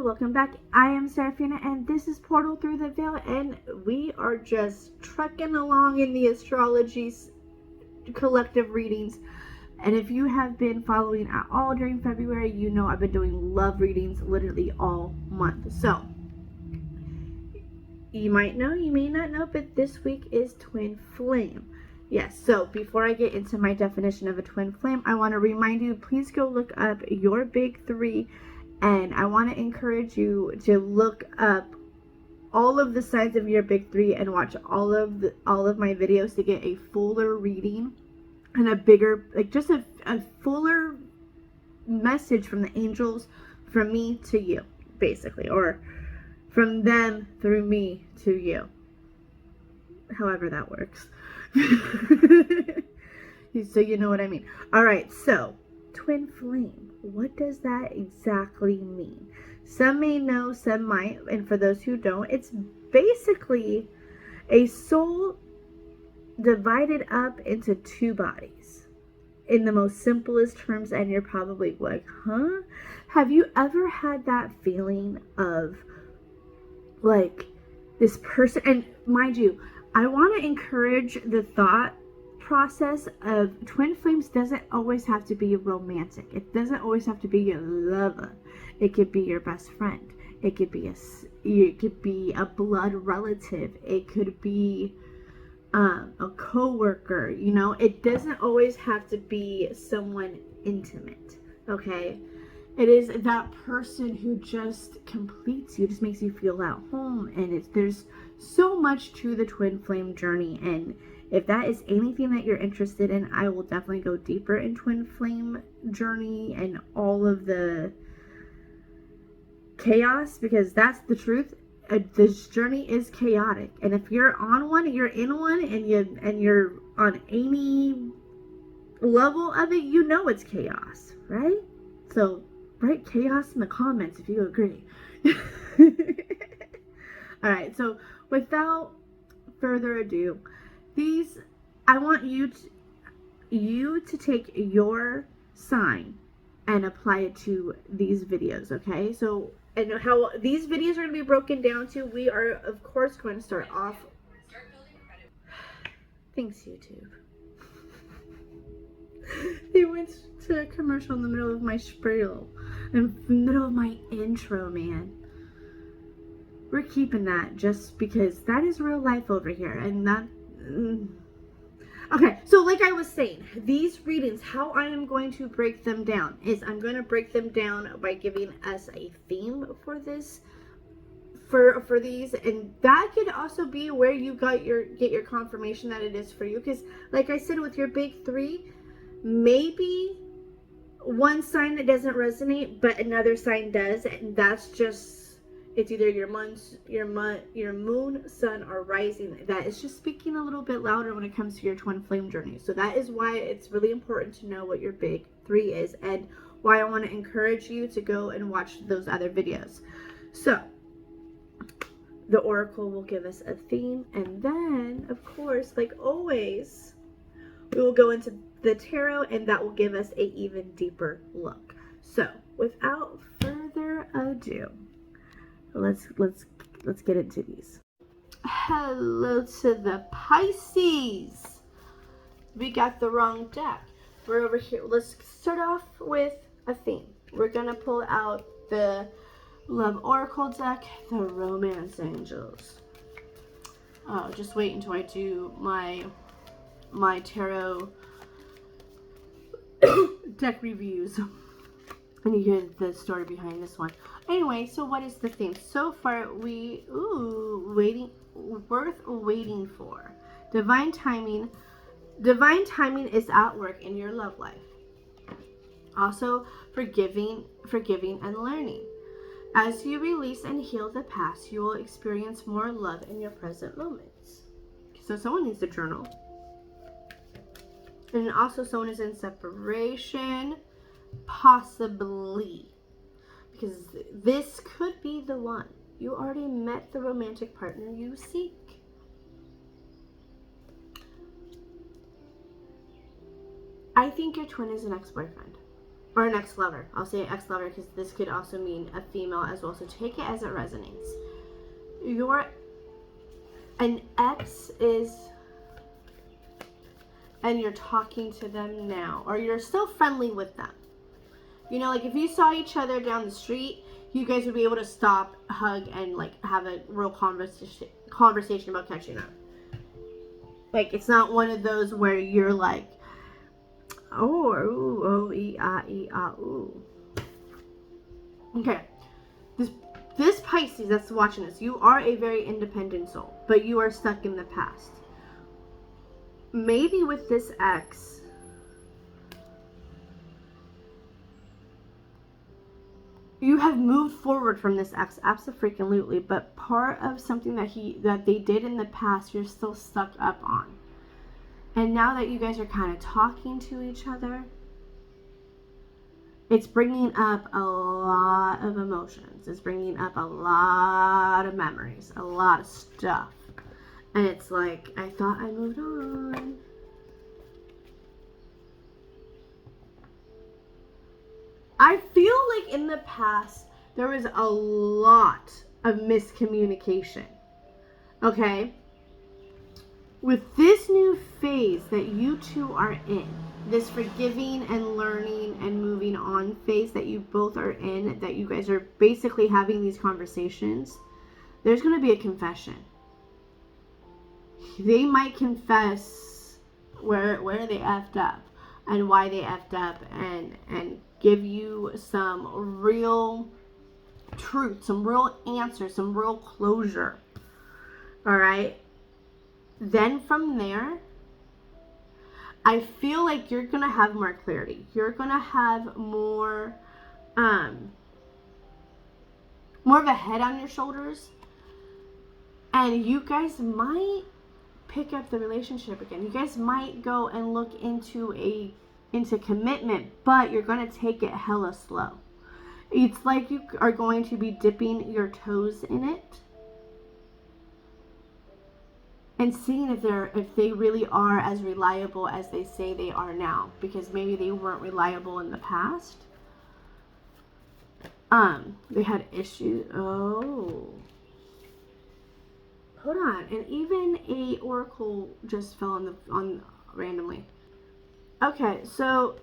Welcome back. I am Serafina and this is Portal Through the Veil, and we are just trekking along in the astrology collective readings. And if you have been following at all during February, you know I've been doing love readings literally all month. So you might know, you may not know, but this week is Twin Flame. Yes, so before I get into my definition of a twin flame, I want to remind you, please go look up your big three. And I want to encourage you to look up all of the signs of your big three and watch all of my videos to get a fuller reading and a bigger, like just a fuller message from the angels, from me to you, basically, or from them through me to you. However that works. So you know what I mean. All right, so twin flame. What does that exactly mean? Some may know, some might, and for those who don't, it's basically a soul divided up into two bodies in the most simplest terms. And you're probably like, huh? Have you ever had that feeling of like this person? And mind you, I want to encourage the thought process of twin flames doesn't always have to be romantic. It doesn't always have to be your lover. It could be your best friend. It could be a blood relative. It could be a coworker. You know, it doesn't always have to be someone intimate. Okay, it is that person who just completes you, just makes you feel at home. And there's so much to the twin flame journey, and if that is anything that you're interested in, I will definitely go deeper in twin flame journey and all of the chaos, because that's the truth. This journey is chaotic, and if you're on one, you're in one, and you're on any level of it, you know it's chaos, right? So write chaos in the comments if you agree. All right, so without further ado, I want you to take your sign and apply it to these videos, okay? So, and how these videos are going to be broken down to, we are of course going to start off. Thanks, YouTube. They went to a commercial in the middle of my spiel, in the middle of my intro, man. We're keeping that just because that is real life over here, and that. Okay, so like I was saying, these readings, how I am going to break them down is I'm going to break them down by giving us a theme for this, for these, and that could also be where you get your confirmation that it is for you. Because like I said, with your big three, maybe one sign that doesn't resonate, but another sign does, and that's just. It's either your moon, sun, or rising that is just speaking a little bit louder when it comes to your twin flame journey. So that is why it's really important to know what your big three is, and why I want to encourage you to go and watch those other videos. So the oracle will give us a theme, and then of course, like always, we will go into the tarot, and that will give us an even deeper look. So without further ado, let's get into these. Hello to the Pisces. We got the wrong deck. We're over here. Let's start off with a theme. We're gonna pull out the Love Oracle deck, the Romance Angels. Oh, just wait until I do my tarot deck reviews. And you hear the story behind this one. Anyway, so what is the theme? So far, worth waiting for. Divine timing. Divine timing is at work in your love life. Also, forgiving and learning. As you release and heal the past, you will experience more love in your present moments. So someone needs to journal. And also someone is in separation. Possibly, because this could be the one. You already met the romantic partner you seek. I think your twin is an ex-boyfriend. or an ex-lover. I'll say ex-lover because this could also mean a female as well. So take it as it resonates. An ex is, and you're talking to them now, or you're still friendly with them. You know, like if you saw each other down the street, you guys would be able to stop, hug, and like have a real conversation about catching up. Like it's not one of those where you're like, oh, ooh, oh, ooh. Okay. This Pisces that's watching this, you are a very independent soul, but you are stuck in the past. Maybe with this ex, you have moved forward from this ex, absolutely, but part of something that they did in the past, you're still stuck up on. And now that you guys are kind of talking to each other, it's bringing up a lot of emotions. It's bringing up a lot of memories, a lot of stuff. And it's like, I thought I moved on. I feel like in the past, there was a lot of miscommunication. Okay? With this new phase that you two are in, this forgiving and learning and moving on phase that you both are in, that you guys are basically having these conversations, there's going to be a confession. They might confess where they effed up and why they effed up, and give you some real truth, some real answers, some real closure. All right? Then from there, I feel like you're going to have more clarity. You're going to have more of a head on your shoulders. And you guys might pick up the relationship again. You guys might go and look into commitment, but you're going to take it hella slow. It's like you are going to be dipping your toes in it and seeing if they really are as reliable as they say they are now, because maybe they weren't reliable in the past. They had issues. Oh, hold on, and even a oracle just fell on randomly. Okay, so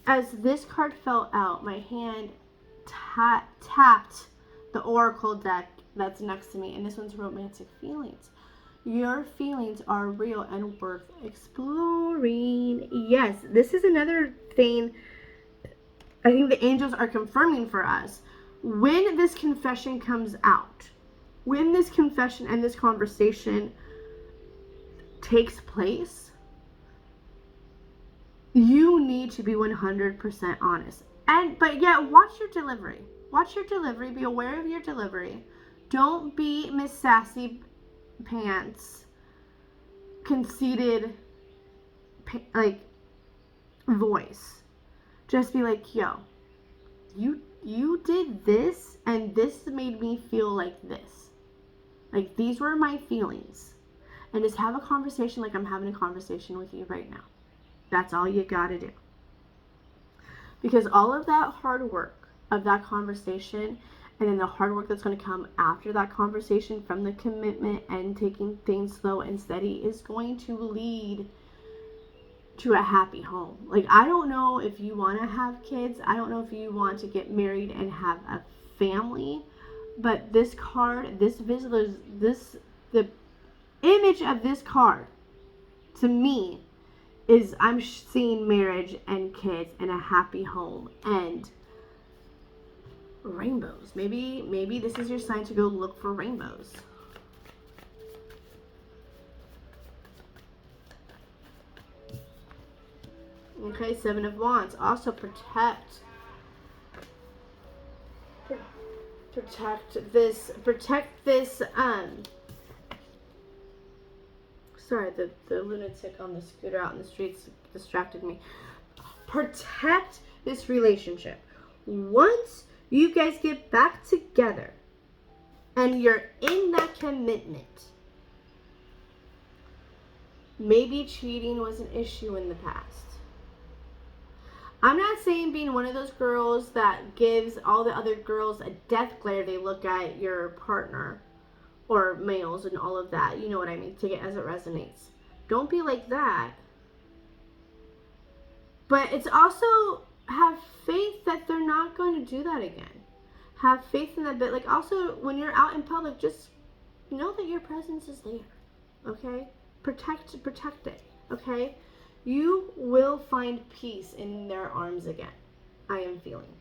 as this card fell out, my hand tapped the oracle deck that's next to me, and this one's romantic feelings. Your feelings are real and worth exploring. Yes, this is another thing I think the angels are confirming for us. When this confession comes out, when this confession and this conversation takes place, you need to be 100% honest. But yeah, watch your delivery. Watch your delivery. Be aware of your delivery. Don't be Miss Sassy Pants, conceited, like, voice. Just be like, yo, you did this, and this made me feel like this. Like, these were my feelings. And just have a conversation like I'm having a conversation with you right now. That's all you gotta do. Because all of that hard work of that conversation, and then the hard work that's going to come after that conversation from the commitment and taking things slow and steady, is going to lead to a happy home. Like, I don't know if you want to have kids. I don't know if you want to get married and have a family. But this card, the image of this card, to me, is I'm seeing marriage and kids and a happy home and rainbows. Maybe this is your sign to go look for rainbows. Okay, Seven of Wands. Also protect this, sorry, the lunatic on the scooter out in the streets distracted me. Protect this relationship. Once you guys get back together and you're in that commitment, maybe cheating was an issue in the past. I'm not saying being one of those girls that gives all the other girls a death glare. They look at your partner or males and all of that. You know what I mean? Take it as it resonates. Don't be like that. But it's also have faith that they're not going to do that again. Have faith in that bit. Like, also, when you're out in public, just know that your presence is there. Okay? Protect it. Okay? You will find peace in their arms again. I am feeling.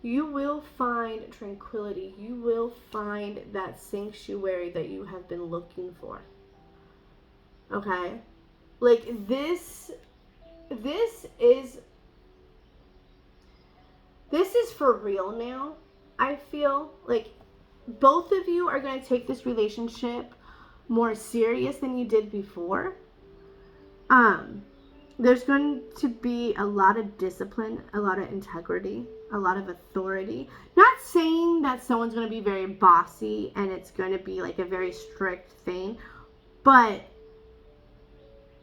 You will find tranquility. You will find that sanctuary that you have been looking for. Okay? Like, this is for real now. I feel like both of you are going to take this relationship more serious than you did before. There's going to be a lot of discipline, a lot of integrity, a lot of authority. Not saying that someone's going to be very bossy and it's going to be like a very strict thing, but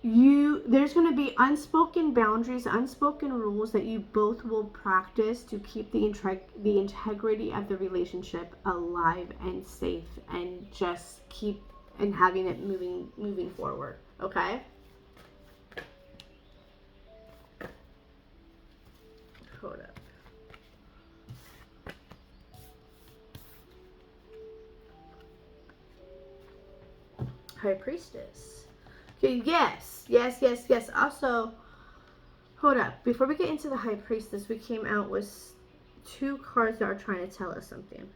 there's going to be unspoken boundaries, unspoken rules that you both will practice to keep the integrity of the relationship alive and safe, and just keep and having it moving forward. Okay? Hold up. High Priestess. Okay, yes. Also, hold up. Before we get into the High Priestess, we came out with 2 cards that are trying to tell us something.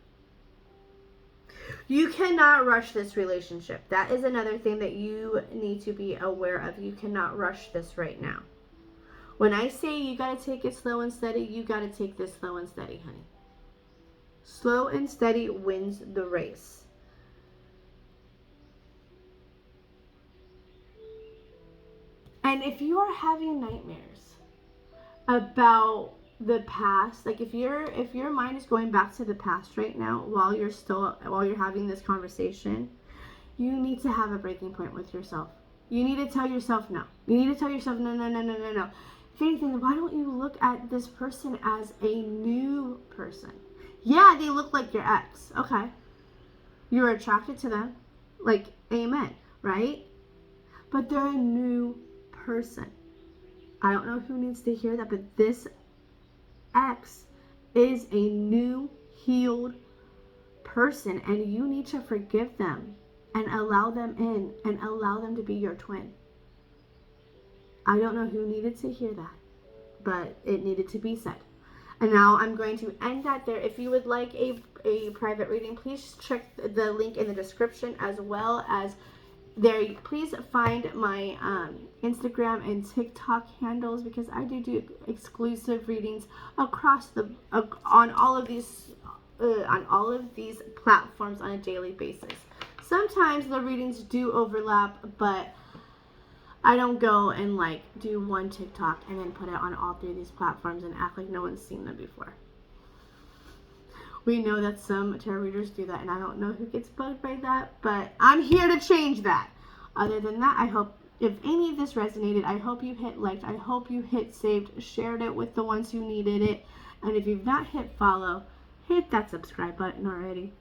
You cannot rush this relationship. That is another thing that you need to be aware of. You cannot rush this right now. When I say you got to take it slow and steady, you got to take this slow and steady, honey. Slow and steady wins the race. And if you are having nightmares about the past, like if your mind is going back to the past right now while you're having this conversation, you need to have a breaking point with yourself. You need to tell yourself no. You need to tell yourself no. If anything, why don't you look at this person as a new person? Yeah, they look like your ex. Okay. You're attracted to them. Like, amen, right? But they're a new person. I don't know who needs to hear that, but this ex is a new, healed person, and you need to forgive them and allow them in and allow them to be your twin. I don't know who needed to hear that, but it needed to be said. And now I'm going to end that there. If you would like a private reading, please check the link in the description, as well as there. Please find my Instagram and TikTok handles, because I do exclusive readings across on all of these platforms on a daily basis. Sometimes the readings do overlap, but I don't go and like do one TikTok and then put it on all 3 of these platforms and act like no one's seen them before. We know that some tarot readers do that, and I don't know who gets bugged by that, but I'm here to change that. Other than that, I hope if any of this resonated, I hope you hit liked, I hope you hit saved, shared it with the ones who needed it, and if you've not hit follow, hit that subscribe button already.